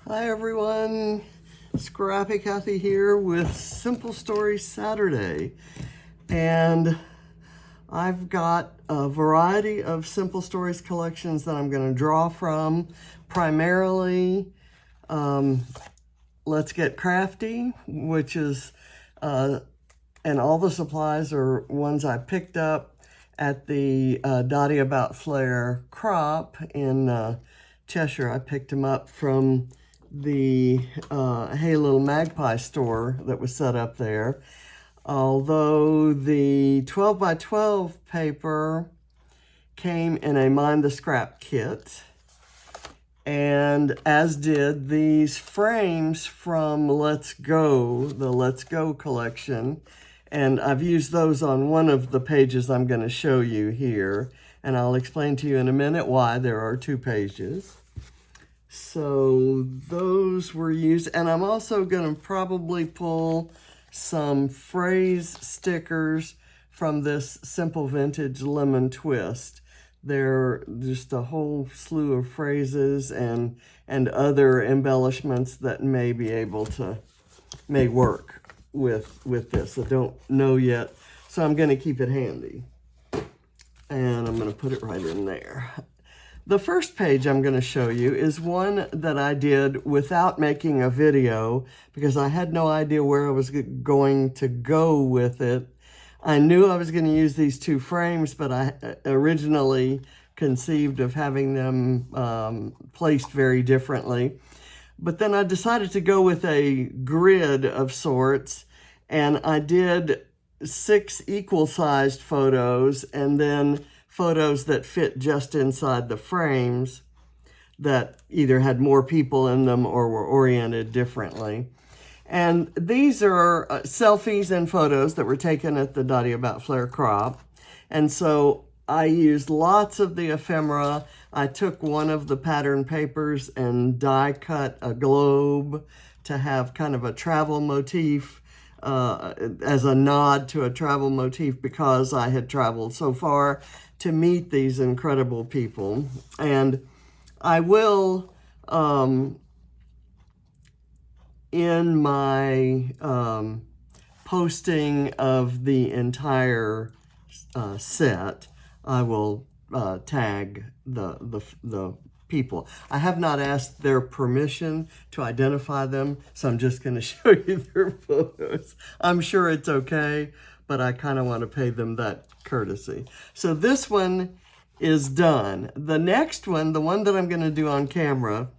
Hi everyone, Scrappy Kathy here with Simple Stories Saturday, and I've got a variety of Simple Stories collections that I'm going to draw from. Primarily, Let's Get Crafty, which is, and all the supplies are ones I picked up at the Dotty About Flair crop in Cheshire. I picked them up from the Hey Little Magpie store that was set up there. Although the 12 by 12 paper came in a Mind the Scrap kit, and as did these frames from Let's Go, the Let's Go collection. And I've used those on one of the pages I'm going to show you here, and I'll explain to you in a minute why there are two pages. So those were used, and I'm also going to probably pull some phrase stickers from this Simple Vintage Lemon Twist. They're just a whole slew of phrases and other embellishments that may work with this. I don't know yet, so I'm going to keep it handy. And I'm going to put it right in there. The first page I'm going to show you is one that I did without making a video because I had no idea where I was going to go with it. I knew I was going to use these two frames, but I originally conceived of having them placed very differently. But then I decided to go with a grid of sorts, and I did 6 equal-sized photos and then photos that fit just inside the frames that either had more people in them or were oriented differently. And these are selfies and photos that were taken at the Dotty About Flair crop. And so I used lots of the ephemera. I took one of the pattern papers and die cut a globe to have kind of a travel motif, as a nod to a travel motif because I had traveled so far to meet these incredible people. And I will, in my posting of the entire set, I will tag the people. I have not asked their permission to identify them, so I'm just going to show you their photos. I'm sure it's okay, but I kind of want to pay them that courtesy. So this one is done. The next one, the one that I'm going to do on camera,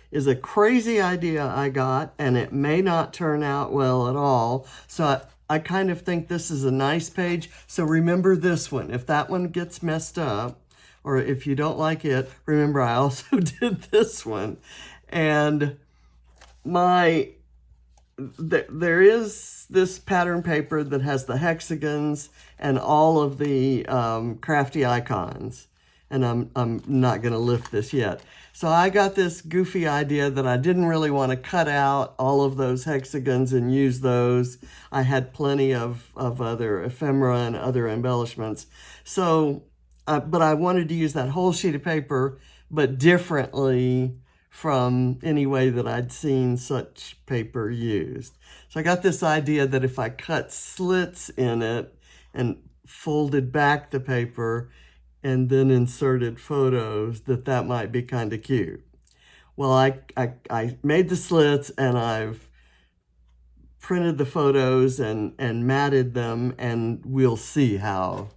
is a crazy idea I got, and it may not turn out well at all. So I kind of think this is a nice page. So remember this one. If that one gets messed up, or if you don't like it, remember I also did this one. And there is this pattern paper that has the hexagons and all of the crafty icons. And I'm not going to lift this yet. So I got this goofy idea that I didn't really want to cut out all of those hexagons and use those. I had plenty of other ephemera and other embellishments. So, but I wanted to use that whole sheet of paper, but differently from any way that I'd seen such paper used. So I got this idea that if I cut slits in it and folded back the paper and then inserted photos, that might be kind of cute. Well, I made the slits, and I've printed the photos and matted them, and we'll see how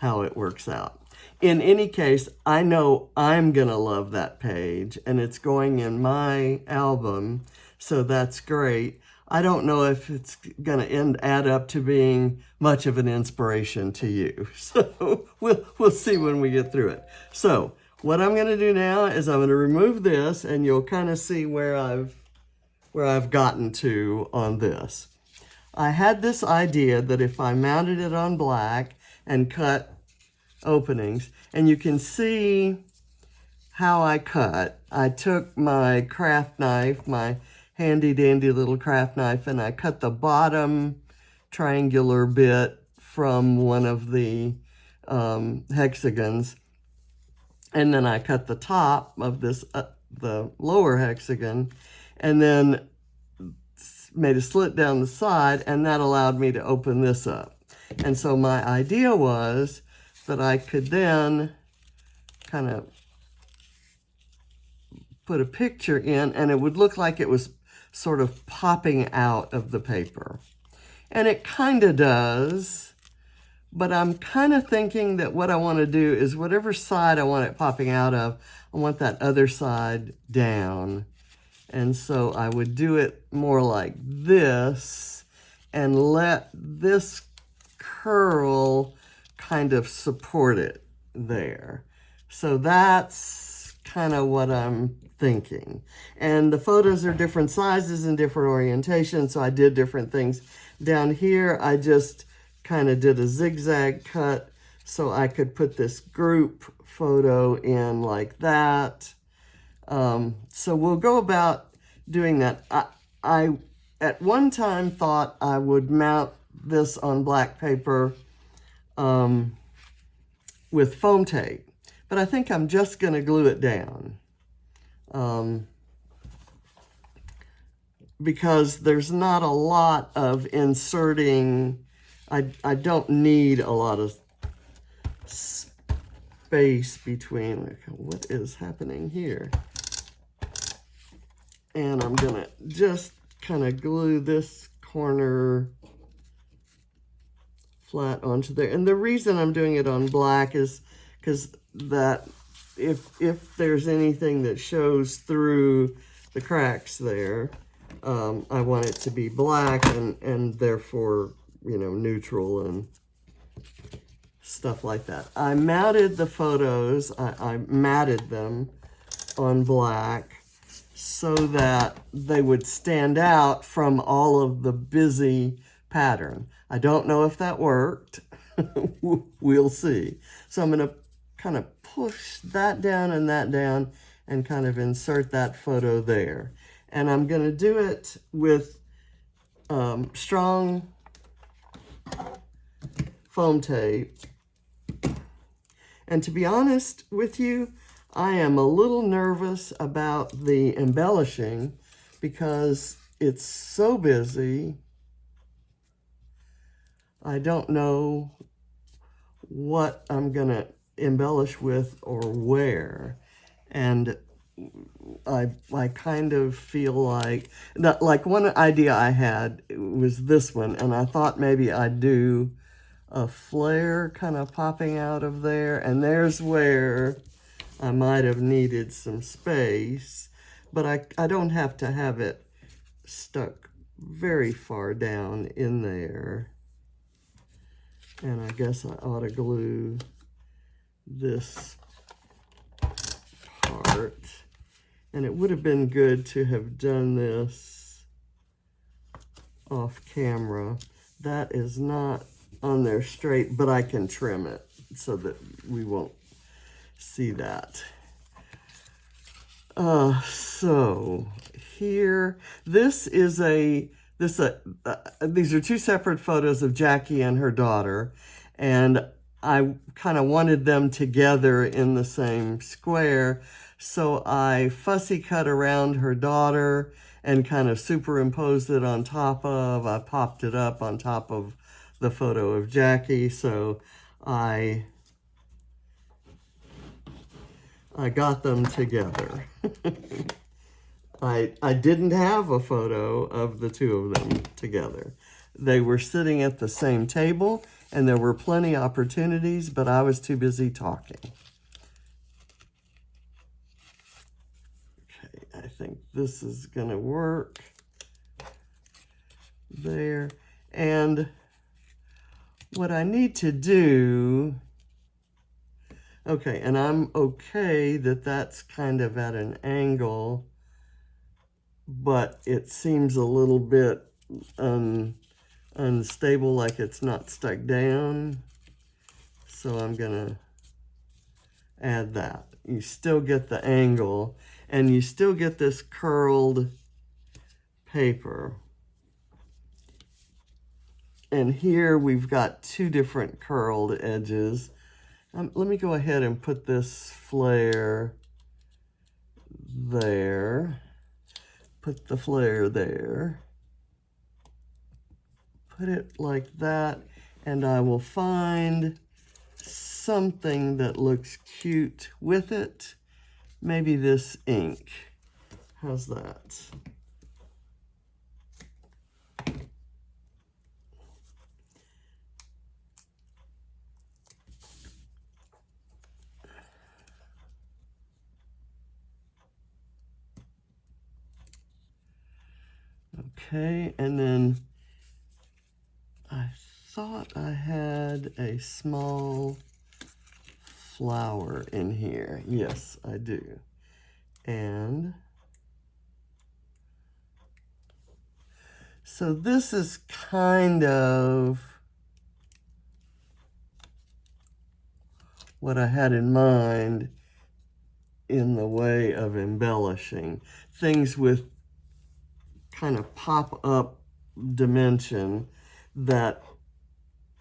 it works out. In any case, I know I'm going to love that page, and it's going in my album, so that's great. I don't know if it's going to add up to being much of an inspiration to you. So we'll see when we get through it. So what I'm going to do now is I'm going to remove this, and you'll kind of see where I've gotten to on this. I had this idea that if I mounted it on black and cut openings, and you can see how I cut. I took my craft knife, my handy dandy little craft knife, and I cut the bottom triangular bit from one of the hexagons, and then I cut the top of this the lower hexagon, and then made a slit down the side, and that allowed me to open this up. And so my idea was that I could then kind of put a picture in, and it would look like it was sort of popping out of the paper. And it kind of does, but I'm kind of thinking that what I want to do is whatever side I want it popping out of, I want that other side down. And so I would do it more like this and let this curl kind of support it there. So that's kind of what I'm thinking. And the photos are different sizes and different orientations, so I did different things. Down here, I just kind of did a zigzag cut so I could put this group photo in like that. So we'll go about doing that. I at one time thought I would mount this on black paper with foam tape, but I think I'm just going to glue it down because there's not a lot of inserting. I don't need a lot of space between. What is happening here? And I'm going to just kind of glue this corner flat onto there. And the reason I'm doing it on black is because that if there's anything that shows through the cracks there, I want it to be black and therefore, you know, neutral and stuff like that. I mounted the photos, I matted them on black so that they would stand out from all of the busy pattern. I don't know if that worked. We'll see. So I'm going to kind of push that down and kind of insert that photo there. And I'm going to do it with strong foam tape. And to be honest with you, I am a little nervous about the embellishing because it's so busy. I don't know what I'm going to embellish with or where. And I kind of feel like that, like one idea I had was this one, and I thought maybe I'd do a flare kind of popping out of there, and there's where I might have needed some space, but I don't have to have it stuck very far down in there. And I guess I ought to glue this part. And it would have been good to have done this off camera. That is not on there straight, but I can trim it so that we won't see that. So here, these are two separate photos of Jackie and her daughter, and I kind of wanted them together in the same square, so I fussy cut around her daughter and kind of superimposed it on top of, I popped it up on top of the photo of Jackie, so I got them together. I didn't have a photo of the two of them together. They were sitting at the same table, and there were plenty of opportunities, but I was too busy talking. Okay, I think this is going to work there. And what I need to do, okay, and I'm okay that that's kind of at an angle, but it seems a little bit unstable, like it's not stuck down. So I'm gonna add that. You still get the angle, and you still get this curled paper. And here we've got two different curled edges. Let me go ahead and put this flare there. put the flare there. Put it like that, and I will find something that looks cute with it. Maybe this ink. How's that? Okay, and then I thought I had a small flower in here. Yes, I do. And so this is kind of what I had in mind in the way of embellishing. Things with kind of pop-up dimension that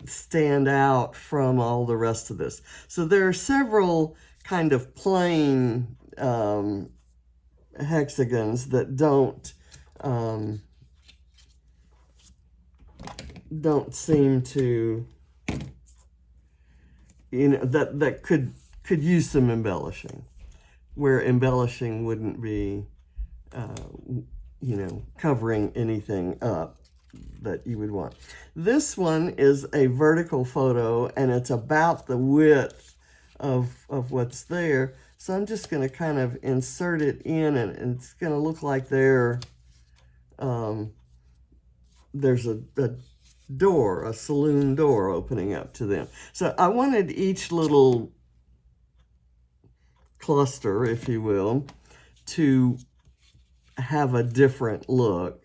stand out from all the rest of this. So there are several kind of plain hexagons that don't seem to, you know, that could use some embellishing, where embellishing wouldn't be you know, covering anything up that you would want. This one is a vertical photo, and it's about the width of what's there. So I'm just going to kind of insert it in, and it's going to look like there's a door, a saloon door opening up to them. So I wanted each little cluster, if you will, to have a different look.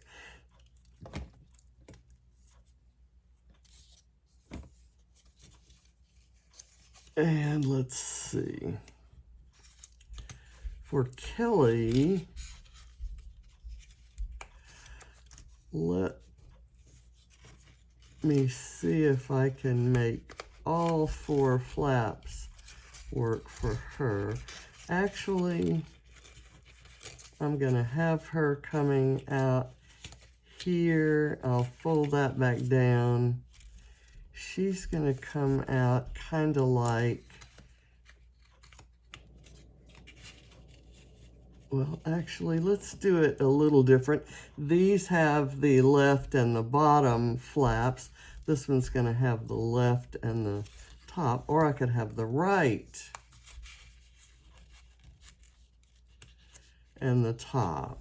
And let's see. For Kelly, let me see if I can make all 4 flaps work for her. Actually, I'm going to have her coming out here. I'll fold that back down. She's going to come out kind of like, well, actually, let's do it a little different. These have the left and the bottom flaps. This one's going to have the left and the top, or I could have the right and the top,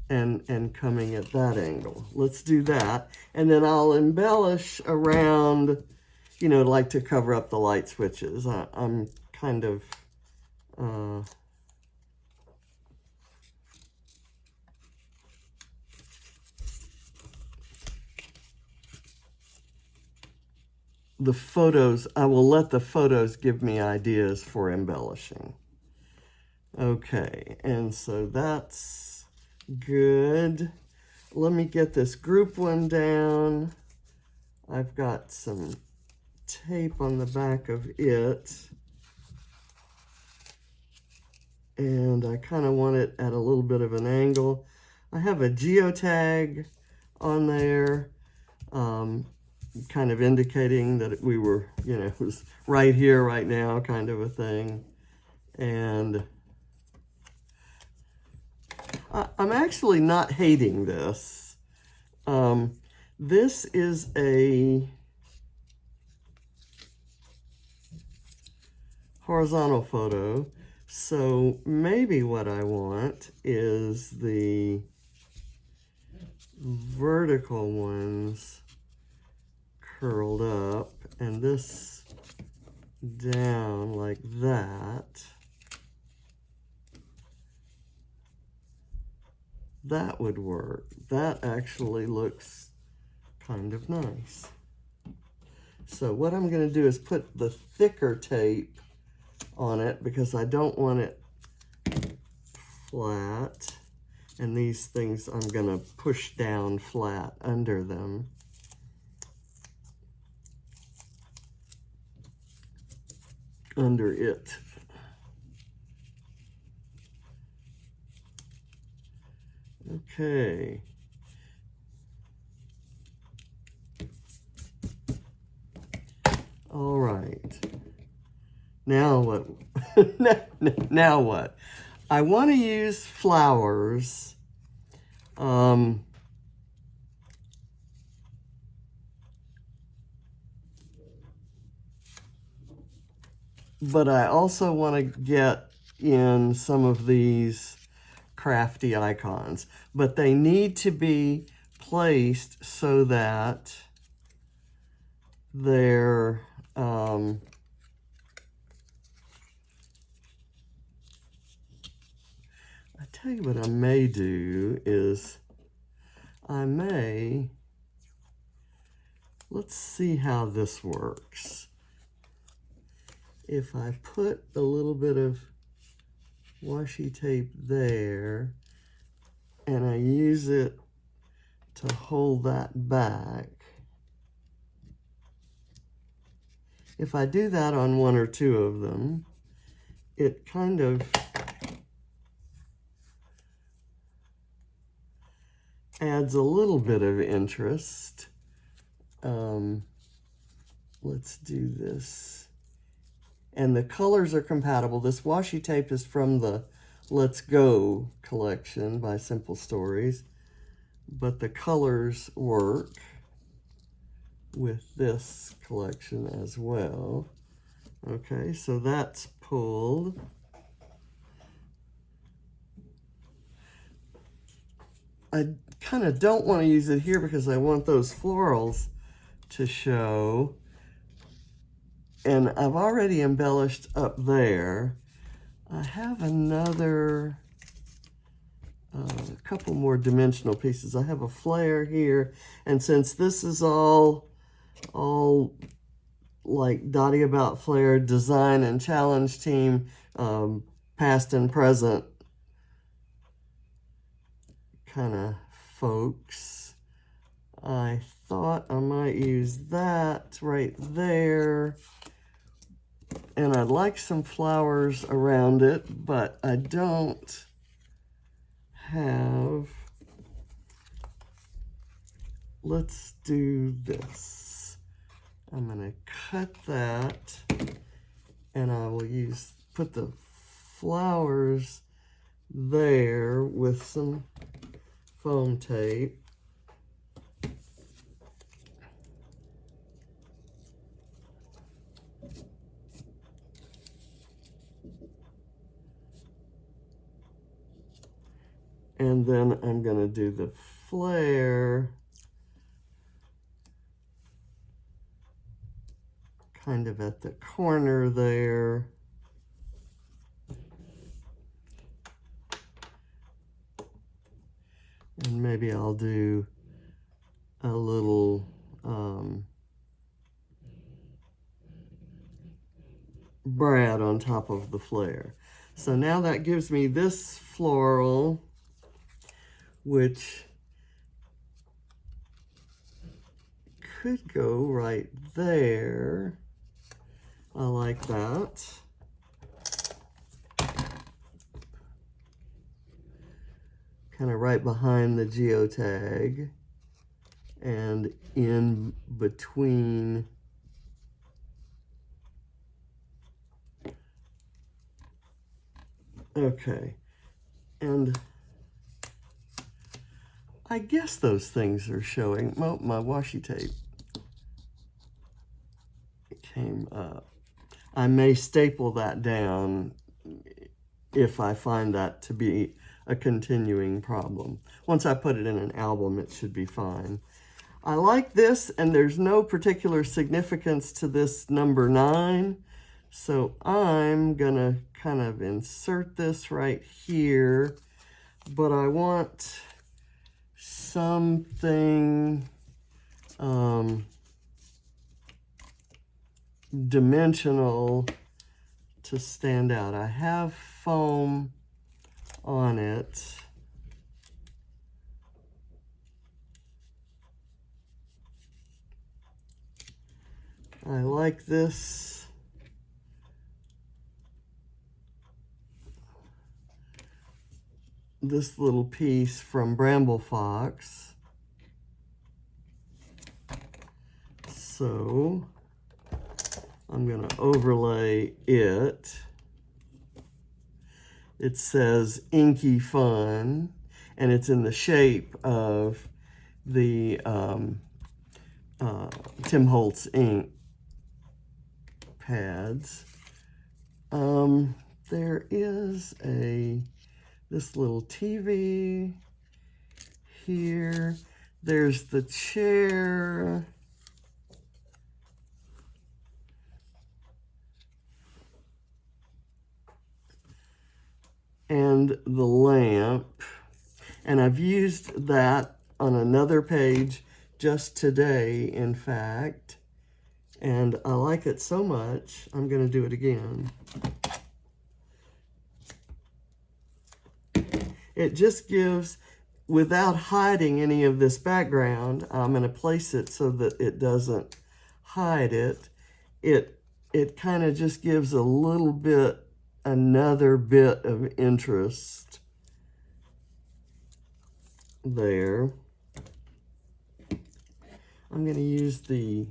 and coming at that angle. Let's do that. And then I'll embellish around, you know, like to cover up the light switches. I'm kind of, the photos, I will let the photos give me ideas for embellishing. Okay, and so that's good. Let me get this group one down. I've got some tape on the back of it, and I kind of want it at a little bit of an angle. I have a geotag on there, kind of indicating that we were, you know, it was right here, right now, kind of a thing. And I'm actually not hating this. This is a horizontal photo, so maybe what I want is the vertical ones curled up, and this down like that. That would work. That actually looks kind of nice. So what I'm going to do is put the thicker tape on it because I don't want it flat. And these things I'm going to push down flat under them. Under it. Okay. All right. Now what? Now what? I want to use flowers. But I also want to get in some of these crafty icons. But they need to be placed so that they're I tell you what I may do is let's see how this works. If I put a little bit of washi tape there and I use it to hold that back, if I do that on one or two of them, it kind of adds a little bit of interest. Let's do this. And the colors are compatible. This washi tape is from the Let's Go collection by Simple Stories, but the colors work with this collection as well. Okay, so that's pulled. I kind of don't want to use it here because I want those florals to show. And I've already embellished up there. I have a couple more dimensional pieces. I have a flare here, and since this is all like Dotty About Flair design and challenge team, past and present kind of folks, I thought I might use that right there. And I'd like some flowers around it, but I don't have. Let's do this. I'm gonna cut that, and I will put the flowers there with some foam tape. And then I'm going to do the flare kind of at the corner there. And maybe I'll do a little brad on top of the flare. So now that gives me this floral, which could go right there. I like that. Kind of right behind the geotag and in between. Okay, and I guess those things are showing. Oh, my washi tape came up. I may staple that down if I find that to be a continuing problem. Once I put it in an album, it should be fine. I like this, and there's no particular significance to this number 9. So I'm gonna kind of insert this right here, but I want something dimensional to stand out. I have foam on it. I like this. this little piece from Bramble Fox. So I'm going to overlay it. It says Inky Fun, and it's in the shape of the Tim Holtz ink pads. There is this little TV here. There's the chair. And the lamp. And I've used that on another page just today, in fact. And I like it so much, I'm going to do it again. It just gives, without hiding any of this background, I'm going to place it so that it doesn't hide it. It kind of just gives a little bit, another bit of interest there. I'm going to use the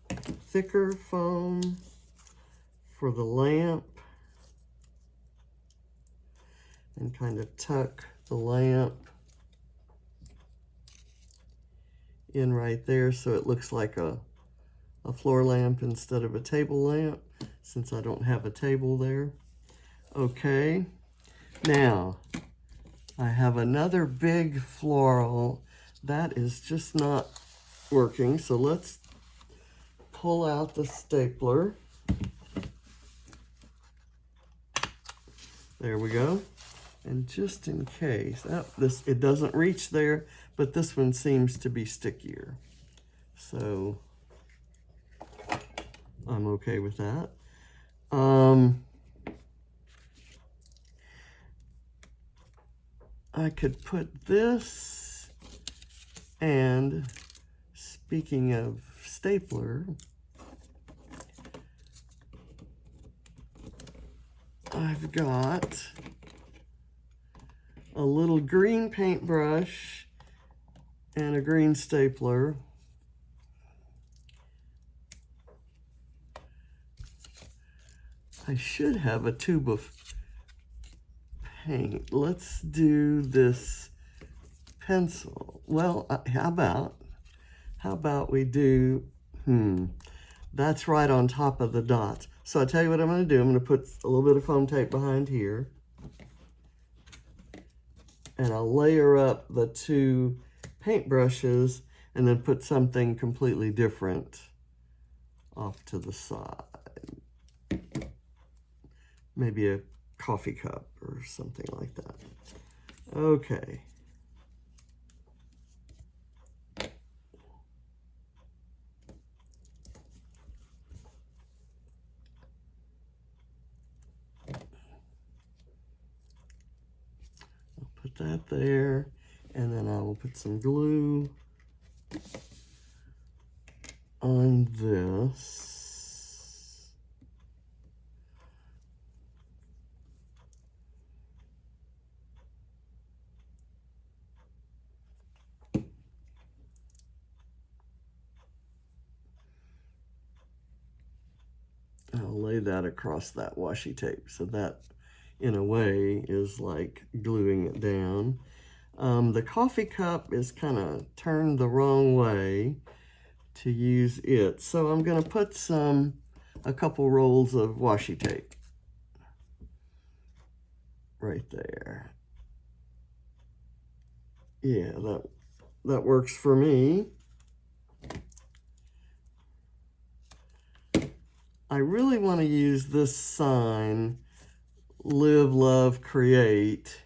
thicker foam for the lamp and kind of tuck the lamp in right there so it looks like a floor lamp instead of a table lamp, since I don't have a table there. Okay, now I have another big floral that is just not working, so let's pull out the stapler. There we go. And just in case, it doesn't reach there, but this one seems to be stickier. So I'm okay with that. I could put this, and speaking of stapler, I've got a little green paintbrush and a green stapler. I should have a tube of paint. Let's do this pencil. Well, how about we do, that's right on top of the dots. So I'll tell you what I'm going to do. I'm going to put a little bit of foam tape behind here. And I'll layer up the two paintbrushes and then put something completely different off to the side. Maybe a coffee cup or something like that. Okay. That there, and then I will put some glue on this. I'll lay that across that washi tape so that in a way is like gluing it down. The coffee cup is kind of turned the wrong way to use it. So I'm going to put a couple rolls of washi tape right there. Yeah, that works for me. I really want to use this sign, Live, Love, Create.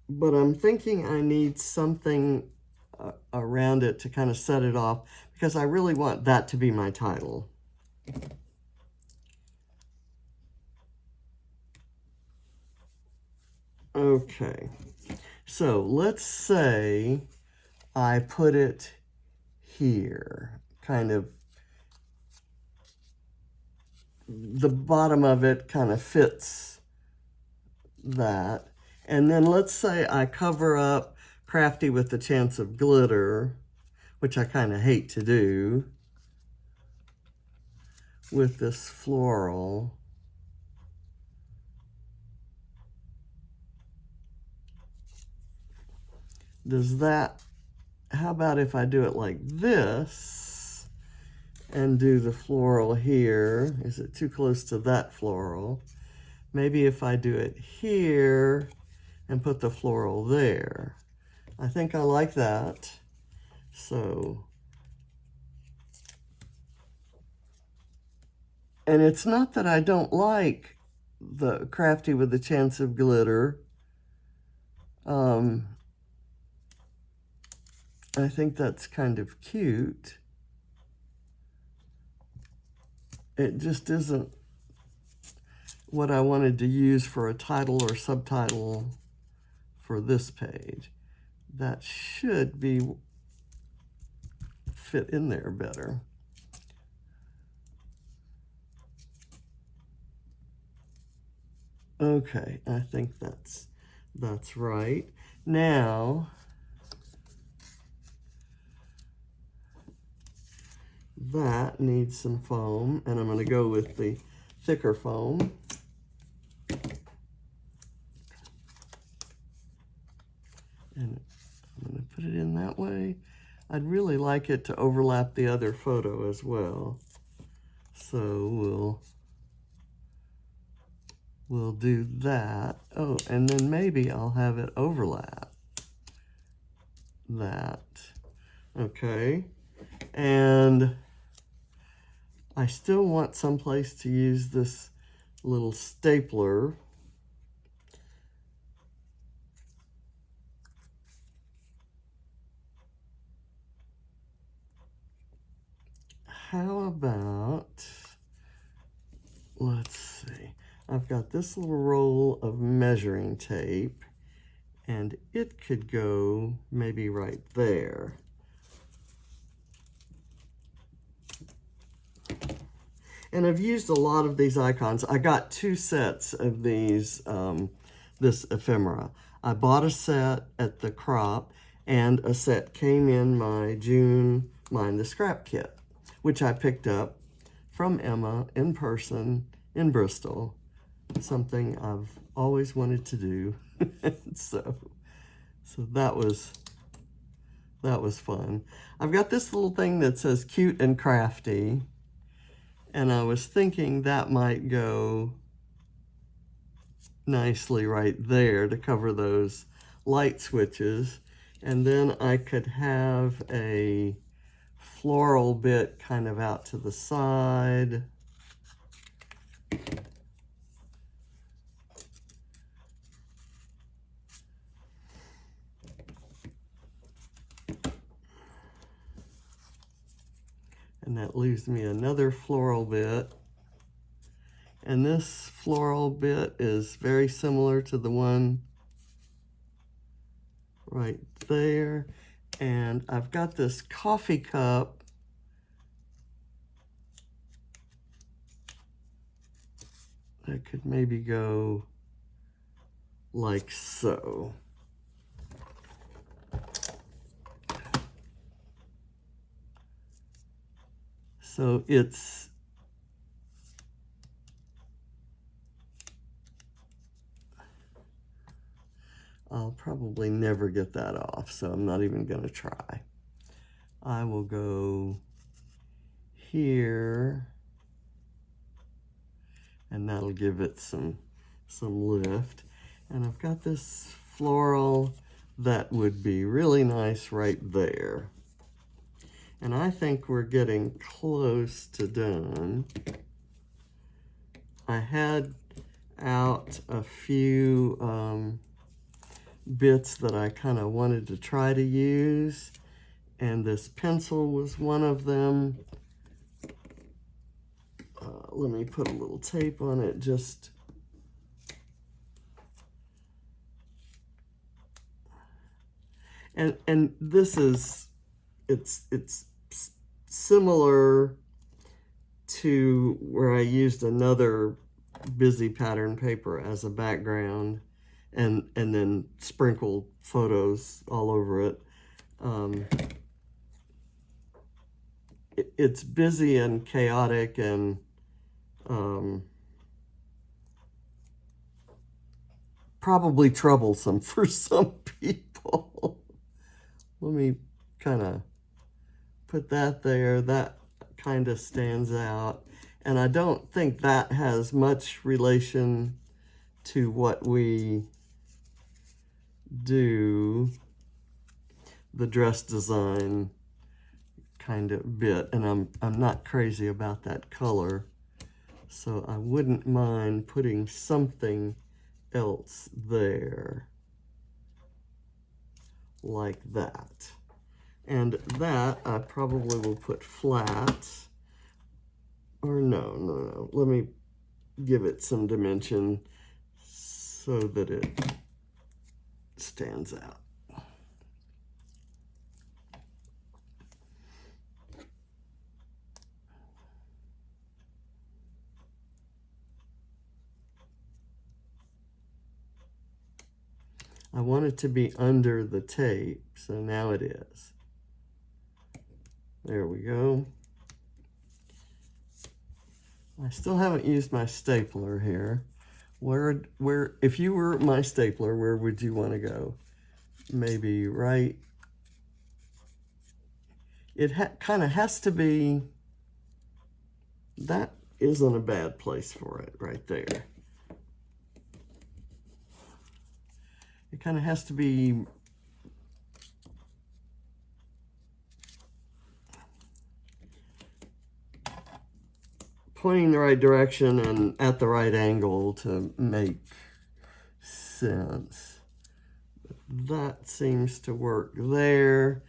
But I'm thinking I need something around it to kind of set it off, because I really want that to be my title. Okay, so let's say I put it here, kind of the bottom of it kind of fits that. And then let's say I cover up Crafty with the Chance of Glitter, which I kind of hate to do, with this floral. Does that, how about if I do it like this and do the floral here? Is it too close to that floral? Maybe if I do it here and put the floral there. I think I like that. So, and it's not that I don't like the Crafty with the Chance of Glitter. I think that's kind of cute. It just isn't what I wanted to use for a title or subtitle for this page. That should be fit in there better. Okay, I think that's right. Now, that needs some foam, and I'm going to go with the thicker foam. And I'm going to put it in that way. I'd really like it to overlap the other photo as well. So we'll do that. Oh, and then maybe I'll have it overlap that. Okay. And I still want someplace to use this little stapler. How about, let's see, I've got this little roll of measuring tape, and it could go maybe right there. And I've used a lot of these icons. I got 2 sets of these, this ephemera. I bought a set at the crop, and a set came in my June Mind the Scrap kit, which I picked up from Emma in person in Bristol, something I've always wanted to do. so that was fun. I've got this little thing that says Cute and Crafty, and I was thinking that might go nicely right there to cover those light switches. And then I could have a floral bit kind of out to the side. And that leaves me another floral bit. And this floral bit is very similar to the one right there. And I've got this coffee cup that could maybe go like so. So it's, I'll probably never get that off, so I'm not even going to try. I will go here, and that'll give it some lift. And I've got this floral that would be really nice right there. And I think we're getting close to done. I had out a few bits that I kind of wanted to try to use, and this pencil was one of them. Let me put a little tape on it just. And this is, it's similar to where I used another busy pattern paper as a background and then sprinkled photos all over it. It's busy and chaotic and probably troublesome for some people. Let me kind of put that there. That kind of stands out. And I don't think that has much relation to what we do, the dress design kind of bit. And I'm not crazy about that color, so I wouldn't mind putting something else there like that. And that I probably will put flat, or no, let me give it some dimension so that it stands out. I want it to be under the tape, so now it is. There we go. I still haven't used my stapler here. Where, if you were my stapler, where would you want to go? Maybe right. It kind of has to be, that isn't a bad place for it right there. It kind of has to be pointing the right direction and at the right angle to make sense. That seems to work there.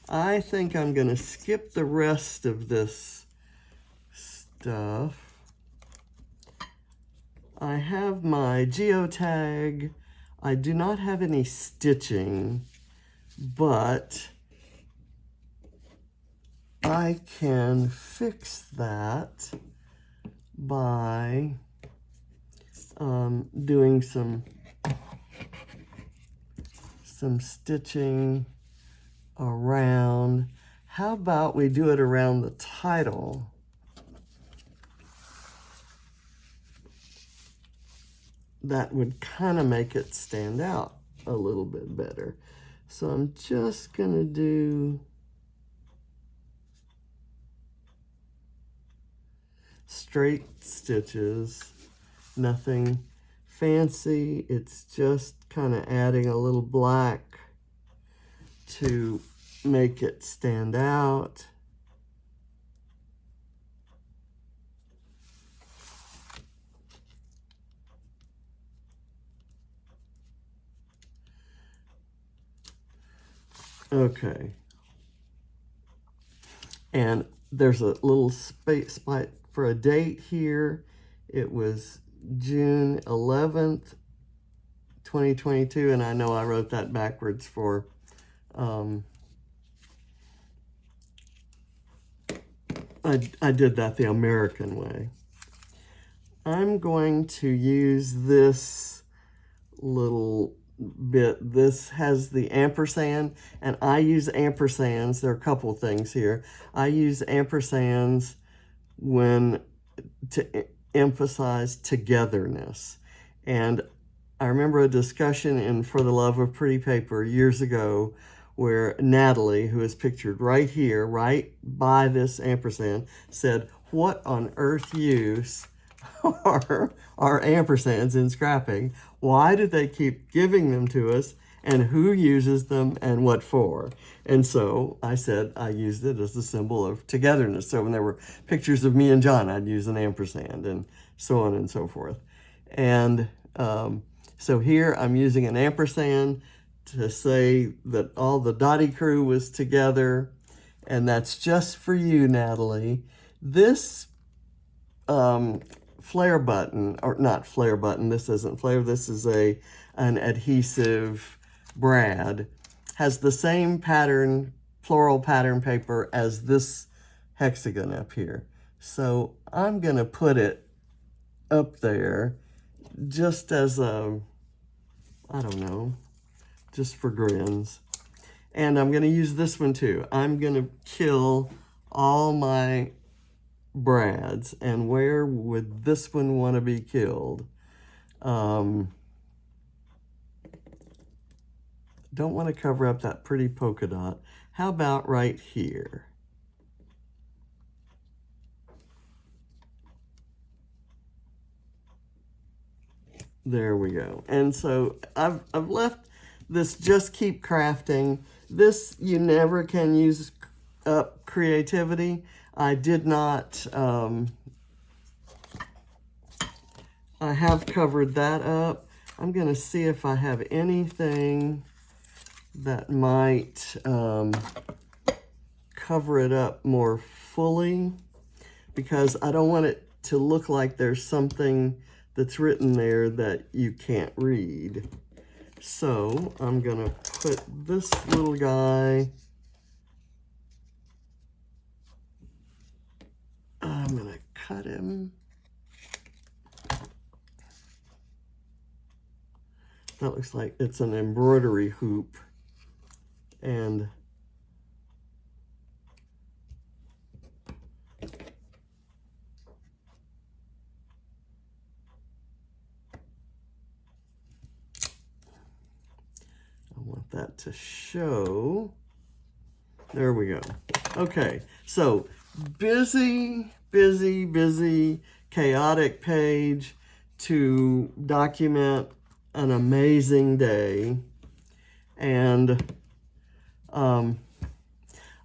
I think I'm going to skip the rest of this stuff. I have my geotag. I do not have any stitching, but I can fix that by doing some stitching around. How about we do it around the title? That would kind of make it stand out a little bit better. So I'm just gonna do straight stitches, nothing fancy. It's just kind of adding a little black to make it stand out. Okay. And there's a little spot for a date here. It was June 11th, 2022, and I know I wrote that backwards for I did that the American way. I'm going to use this little bit. This has the ampersand, and I use ampersands. There are a couple things here. I use ampersands when to emphasize togetherness. And I remember a discussion in For the Love of Pretty Paper years ago where Natalie, who is pictured right here, right by this ampersand, said, "What on earth use are ampersands in scrapping? Why do they keep giving them to us? And who uses them and what for?" And so I said I used it as a symbol of togetherness. So when there were pictures of me and John, I'd use an ampersand and so on and so forth. And so here I'm using an ampersand to say that all the Dotty crew was together. And that's just for you, Natalie. This flare button, or not flare button, this isn't flare, this is an adhesive brad, has the same pattern, floral pattern paper as this hexagon up here. So I'm gonna put it up there just as a, I don't know, just for grins. And I'm gonna use this one too. I'm gonna kill all my brads. And where would this one wanna be killed? Don't wanna cover up that pretty polka dot. How about right here? There we go. And so I've left this just keep crafting. This, you never can use up creativity. I did not, I have covered that up. I'm gonna see if I have anything that might cover it up more fully, because I don't want it to look like there's something that's written there that you can't read. So I'm gonna put this little guy, I'm gonna cut him. That looks like it's an embroidery hoop. And I want that to show. There we go. Okay, so busy, busy, busy, chaotic page to document an amazing day. And I'm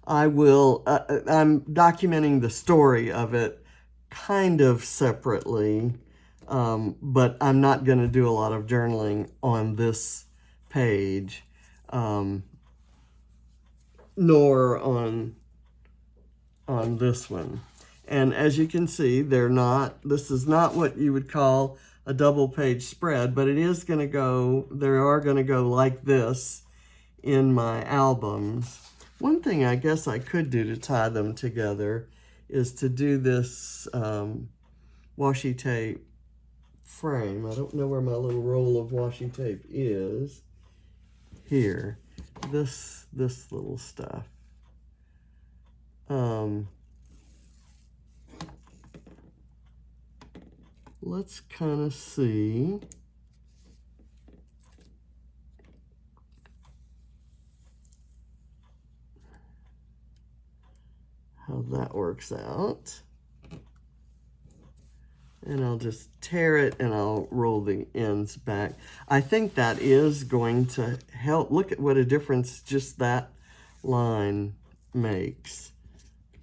documenting the story of it kind of separately, but I'm not going to do a lot of journaling on this page, nor on this one. And as you can see, this is not what you would call a double page spread, but it is going to go, they are going to go like this in my albums. One thing I guess I could do to tie them together is to do this washi tape frame. I don't know where my little roll of washi tape is. Here, this little stuff. Let's kind of see how that works out. And I'll just tear it and I'll roll the ends back. I think that is going to help. Look at what a difference just that line makes.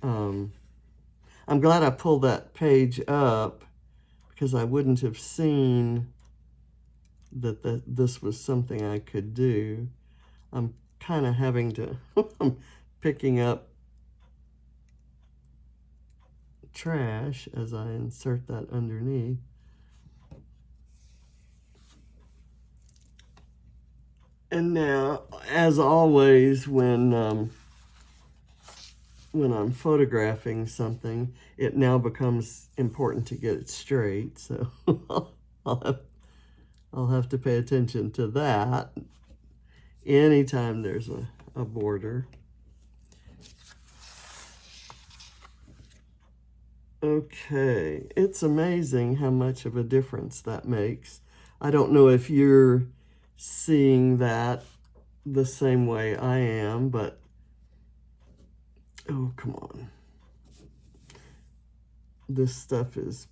I'm glad I pulled that page up, because I wouldn't have seen that this was something I could do. I'm kind of having to, I'm picking up trash as I insert that underneath. And now, as always, when I'm photographing something, it now becomes important to get it straight. So I'll have to pay attention to that anytime there's a border. Okay, it's amazing how much of a difference that makes. I don't know if you're seeing that the same way I am, but oh, come on. This stuff is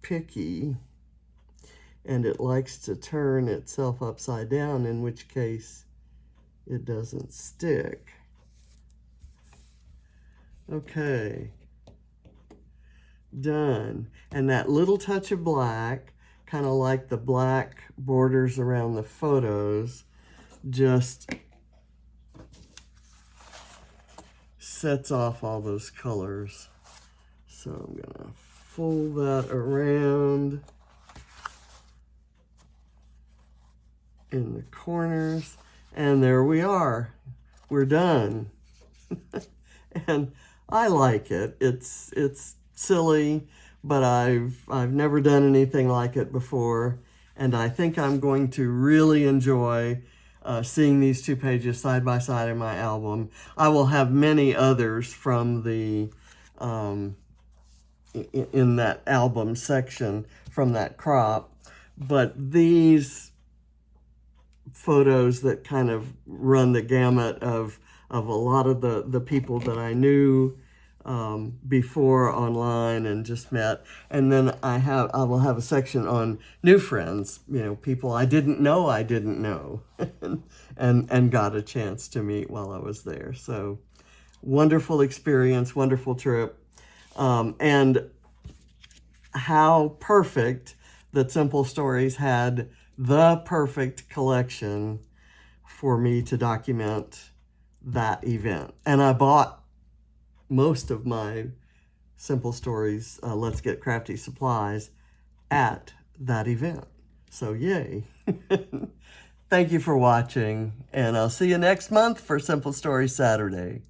picky, and it likes to turn itself upside down, in which case it doesn't stick. Okay. Done. And that little touch of black, kind of like the black borders around the photos, just sets off all those colors. So I'm gonna fold that around in the corners, and there we are. We're done. And I like it. It's silly, but I've never done anything like it before, and I think I'm going to really enjoy seeing these 2 pages side by side in my album. I will have many others from the in that album section from that crop, but these photos that kind of run the gamut of a lot of the people that I knew before online and just met. And then I will have a section on new friends, people I didn't know and got a chance to meet while I was there. So wonderful experience, wonderful trip. And how perfect that Simple Stories had the perfect collection for me to document that event. And I bought most of my Simple Stories Let's Get Crafty supplies at that event. So yay. Thank you for watching, and I'll see you next month for Simple Stories Saturday.